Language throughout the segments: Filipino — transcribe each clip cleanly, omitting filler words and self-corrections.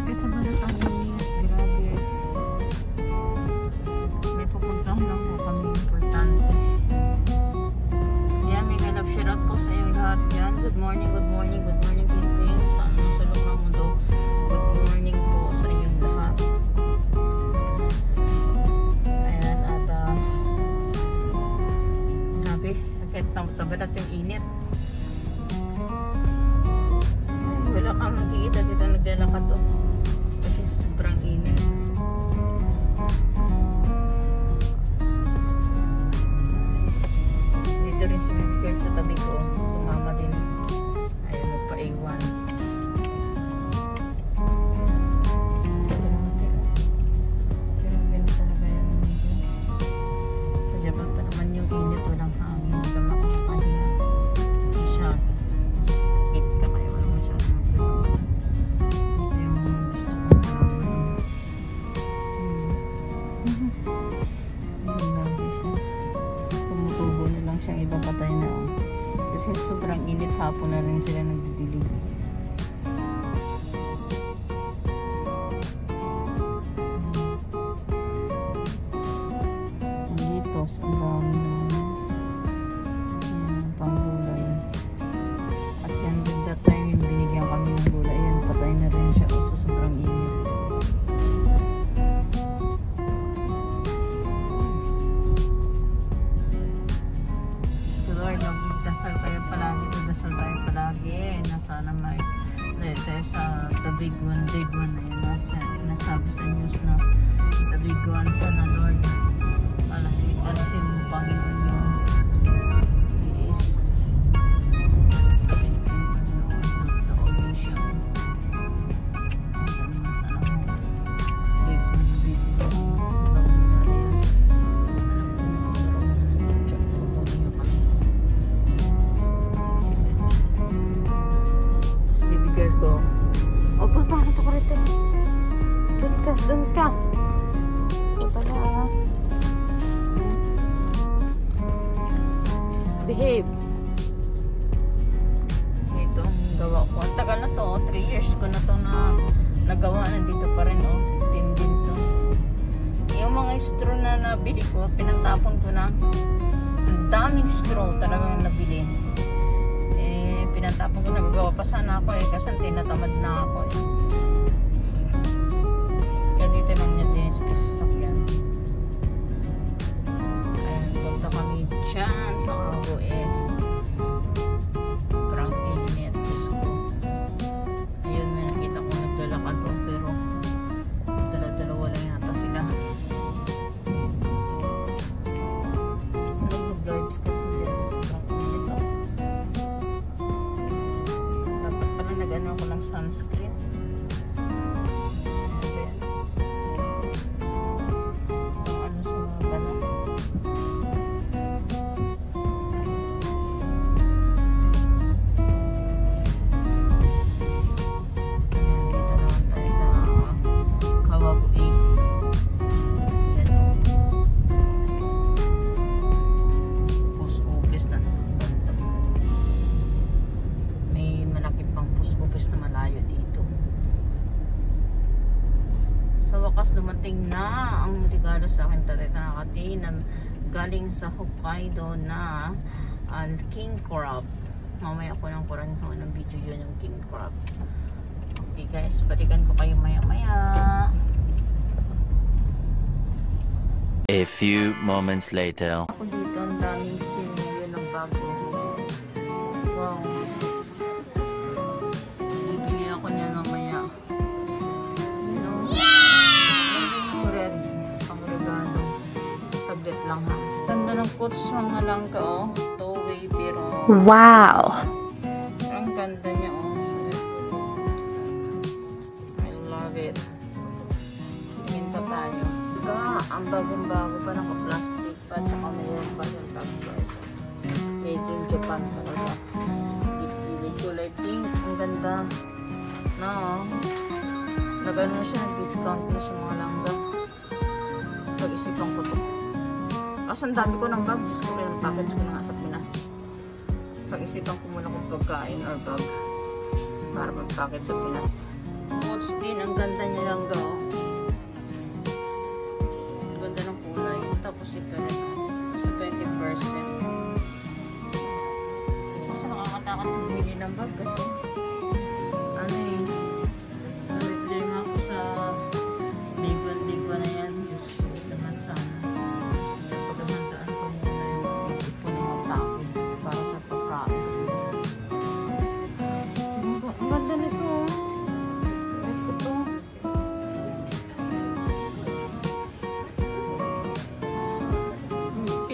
Sakit sa balat ang init. Grabe. May pupuntahan lang po kami. Importante. Yan, may love shout out po sa iyo lahat. Yan, good morning, good morning, good morning Philippines. Sa loob ng mundo. Good morning po sa iyo lahat. Ayan, at grabe, sakit na sa balat yung init. Wala kang makikita dito naglalakad to kasi sobrang init. Dito rin si Baby Girl sa tabi ko, sumama din. Ayaw magpaiwan. Grabe na talaga yung video. Sa Japan pa naman yung init, walang hangin, hindi ka makakapahinga masyado. Sakit ka kayo, wala masyado. Tumutubo na lang siyang ibang patay na kasi sobrang init, hapon na rin sila nagdidilig. Dito ang dami panggulay at yan that time yung binigyan kami ng gulay, yan patay na rin siya sa sobrang init. Lord, magdasal kayo palagi, magdasal tayo palagi na sana may letter sa the big one na yun, sinasabi sa news na the big one, sana Lord alisin mo Panginoon yung tiis kapinitin Panginoon ng the whole nation. Sana mo big one doon ka. Puta na behave. Ito ang gawa ko. Ang tagal na to. 3 years ko na to na nagawa. Nandito pa rin. Tindin to. Yung mga straw na nabili ko, pinagtapon ko na. Ang daming straw talagang nabili. Pinagtapon ko. Nagagawa pa sana ako kasi tinatamad na ako dito lang niya din sasakyan. Ayan, punta kami dyan sa Cabo parang init. Diyos ko. Ayun, may nakita ko naglalakad doon pero dala-dalawa lang yata sila. Nag-guards kasi dyan sa dito. Dapat pala nag-ano ako ng sunscreen. Dumating na ang regalo sa akin tatanakati na galing sa Hokkaido na king crab. Mamaya ko nang kuran ho ng video yun yung king crab. Okay guys, balikan ko kayo maya maya. A few moments later. Ako dito ang daming sinyo ng bago. Wow. Bibili ako niya mamaya. Tablet lang ha. Ganda ng coats mga langka two-way pero wow! ang ganda niya I love it. Tingin pa tayo. Ang bagong-bago pa, naka-plastic pa, tsaka mayroon pa yung tag guys. Made in Japan talaga. Kulay pink, ang ganda. Nag-ano siya, discount na siya mga langga. Pag-isipan ko to. Kasi ang dami ko ng bag, gusto ko yung package ko na nga sa Pinas. Pag-isipan ko muna kung pagkain or bag para mag-package sa Pinas. coats din. Ang ganda niya lang daw. Ang ganda ng kulay. Tapos ito rin. Sa 20%. Kasi nakakatakot bumili ng bag kasi ano eh. Problema ako sa big one na yan. Diyos ko naman sana. Pagkahandaan ko muna yung ipon ng mga package para sa pagkain. Ang ganda nito. Ito.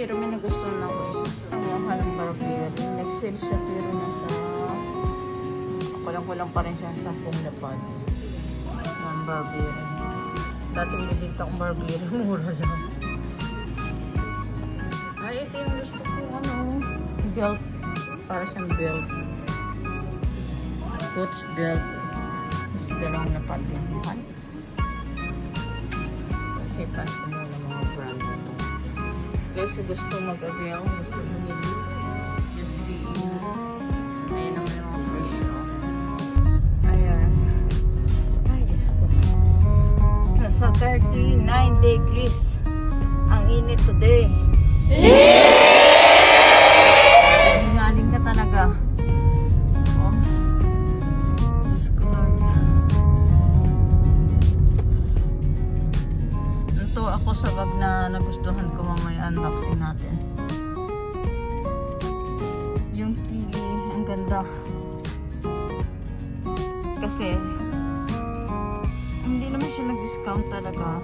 Pero may nagustuhan ako isa. Ang mahal ng Burberry. Nag-sale siya pero nasa kulang pa rin siya sa 10 lapad ng Burberry. Dati binibinta kong Burberry, mura lang. Ay, ito yung gusto ko, ano, belt. Para siyang belt. Coach belt. Mas dalawang lapad din. Kasi pansin mo ng mga brand ito. Guys, gusto mag-avail, gusto bumili. Just be in. Ayan naman yung mga presyo. Ayan. Ay, Diyos ko. Nasa 39 degrees. Ang init today. Galing ka talaga. Oh. Diyos ko. Ito ako sa bag na nagustuhan ko mamaya unboxing natin. Yung kili, ang ganda. Kasi hindi naman siya nag-discount talaga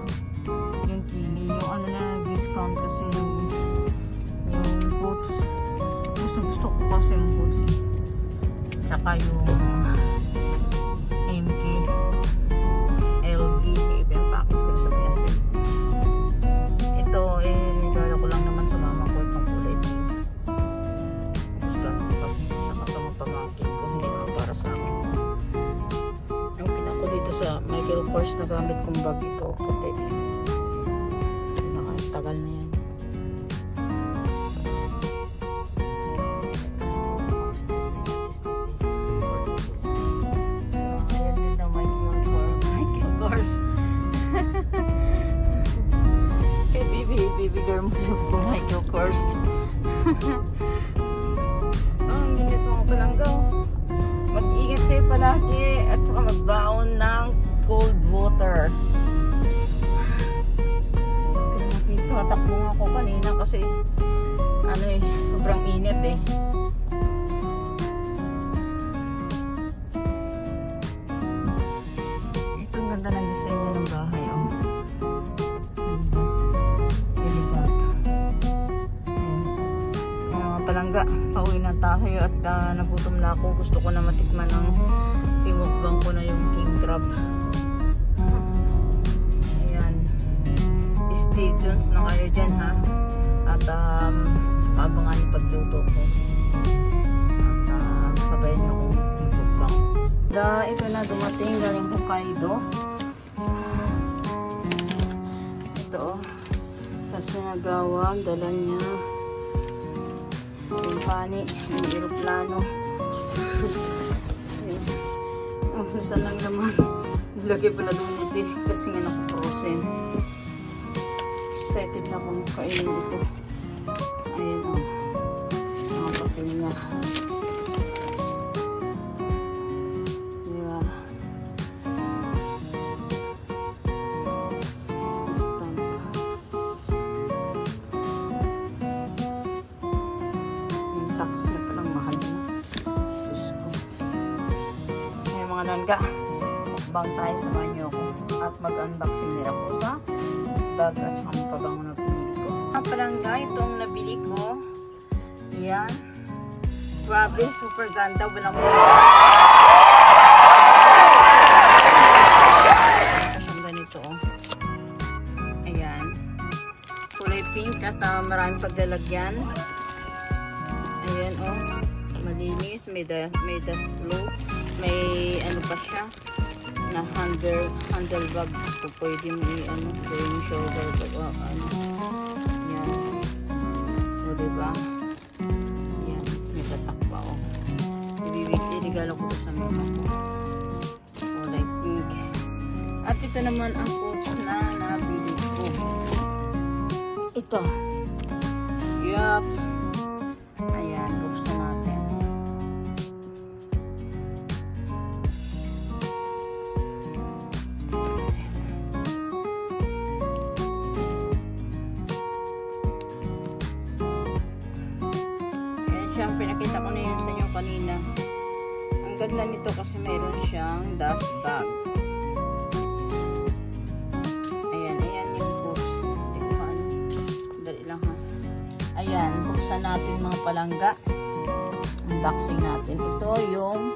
yung kili. Yung ano na nag-discount kasi yung boots. Gusto ko kasi yung boots. Tsaka yung MK LV. Iba yung package ko sa Piaset. Ito eh, regalo ko lang naman sa mama ko itong kulay pink. Gusto ko kasi sa kasama pamangkin ko. Hindi naman para sa akin. Ang pinako dito sa Michael Kors na gamit kong bag ito. Puti. Nakatagal na yan. Ayan din na Michael Kors. Hey baby girl mo yung Michael Kors. Ang ginit mga palanggaw. Mag-ingat kayo palagi at saka magbaon ng cold water. Tumatakbo nga ako kanina kasi ano eh, sobrang init eh. Ito ang ganda ng disenyo ng bahay oh. Elegant. Mga palangga, pauwi na tayo at nagutom na ako. Gusto ko na matikman ng imukbang ko na yung king crab. Stay tuned na kayo dyan ha. At abangan yung pagluto ko. At sabayan nyo kung magpupang. Ito na dumating galing Hokkaido. Ito oh. Tapos nagawa, dala niya. Yung pani, yung aeroplano. Saan lang naman. Nilagay pala doon ito kasi nga nakaprosen. Excited na akong kainin ito. Ayan o. Mga papel niya. Diba? Stamp. Yung tax niya palang mahal na. Diyos ko. Ayan mga nangga. Mukbang tayo sa manyo ko. At mag-unboxing nila ko sa bag at saka pabango na pinili ko. Palangga, ito ang nabili ko. Ayan. Grabe, super ganda. Walang ang ganito oh. Ayan. Kulay pink at maraming paglalagyan. Ayan oh. Malinis. May dust flow. May ano pa siya. Na handle bag so pwede mo i-ano yung shoulder bag ano yan o diba yan may tatak pa o ibibigay regalo ko sa mga kulay pink naman ang coach na nabili ko. Ito. Yup. Ayan, buksan natin. Ayan siyang pinakita ko na yun sa inyo kanina. Ang ganda nito kasi mayroon siyang dust bag. Ayan, buksan natin mga palangga. Unboxing natin. Ito yung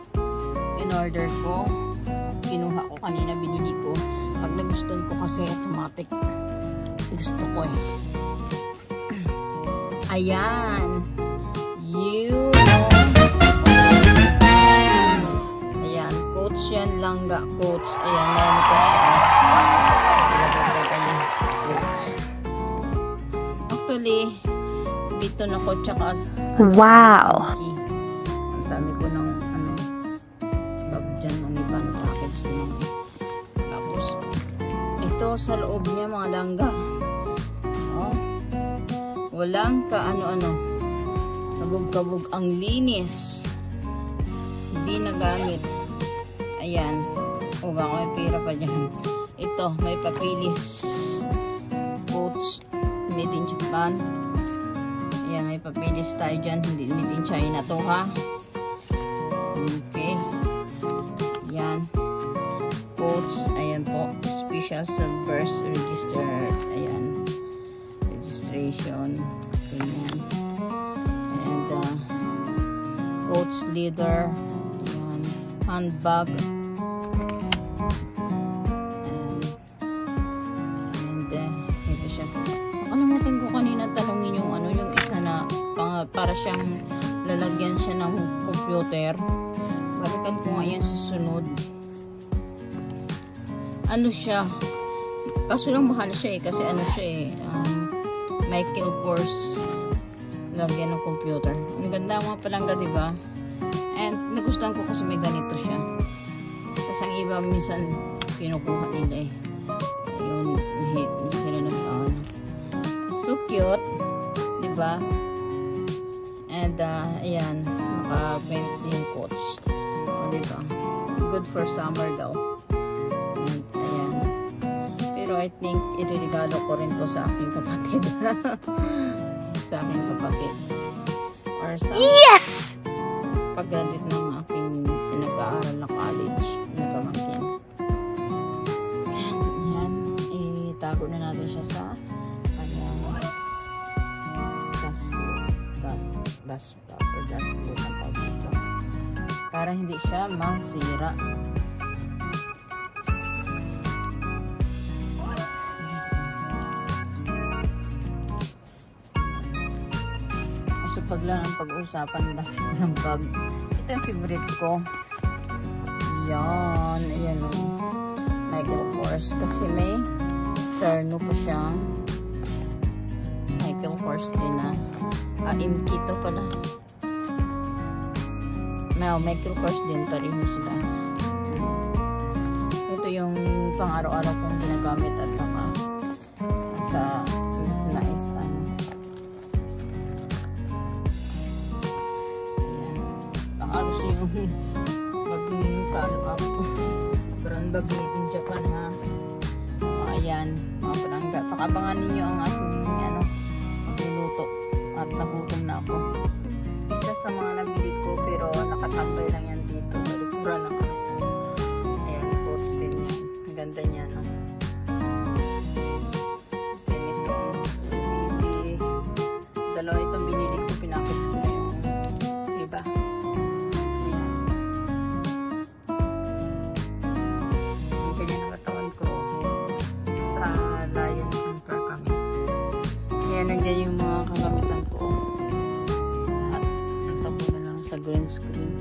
in-order ko. Kinuha ko kanina, binili ko. Pag nagustuhan ko kasi automatic. Gusto ko eh. Ayan. Ayan, coach yan, langga coach. Ayan, meron ko siya. Actually, dito na ko tsaka wow. Ang dami ko ng bag dyan ng ibang package ko naman. Tapos ito sa loob niya mga langga. Oh, walang kaano-ano, kabog-kabog, ang linis, hindi nagamit. Ayan. O baka may pira pa dyan. Ito may papilis, coach made in Japan. Ayan, may papilis tayo dyan. Hindi made in China to ha. Okay. Ayan. Coach. Ayan po. Special Sunburst Registered. Ayan. Registration. Ayan. And coach leader. Ayan. Handbag. And ito siya. Nakalimutan ko kanina tanongin yung yung isa na para siyang lalagyan siya ng computer. Balikan ko nga yan sa sunod. Ano siya? Kaso lang mahal siya eh. Kasi ano siya eh. Michael Kors. Lagyan ng computer. Ang ganda mga palangga, diba? And nagustuhan ko kasi may ganito siya. Kasi ang iba minsan kinukuha nila eh. Ayun, hindi sila nag-on. So cute. Diba? And ayan, naka-20 yung coach. O, diba? Good for summer daw. And ayan. Pero I think iririgalo ko rin to sa aking kapatid. Sa aking kapatid. Or sa yes! pag-graduate ng aking pinag-aaral na college na pamangkin. Ayan. Itago na natin siya sa dust bag or dust boot ang tawag dito. Para hindi siya masira. Kasi pag lang ang pag-uusapan ng bag. Ito yung favorite ko. Yan. Ayan o. Michael Kors. Kasi may terno pa siyang Michael Kors din na imki to pala. Michael Kors din, pareho sila. Ito yung pang-araw-araw kong ginagamit at saka sa nais ayan, pang-araw siya yung brand bag made in Japan ha. Ayan, mga palangga, pakabangan ninyo ang aking magluluto. At nagutom na ako. Isa sa mga nabili ko pero nakatambay lang yan dito sa likuran ng ako. Ayan, coach din yan. Ang ganda niya, no? Then itong dalawa itong binili ko, pinakits ko na yung iba. Ayan. Yung kanya nakatawan ko sa Lion Hunter kami. Ayan, nandiyan yung mga kagamitan ko. At nagtabo na lang sa green screen.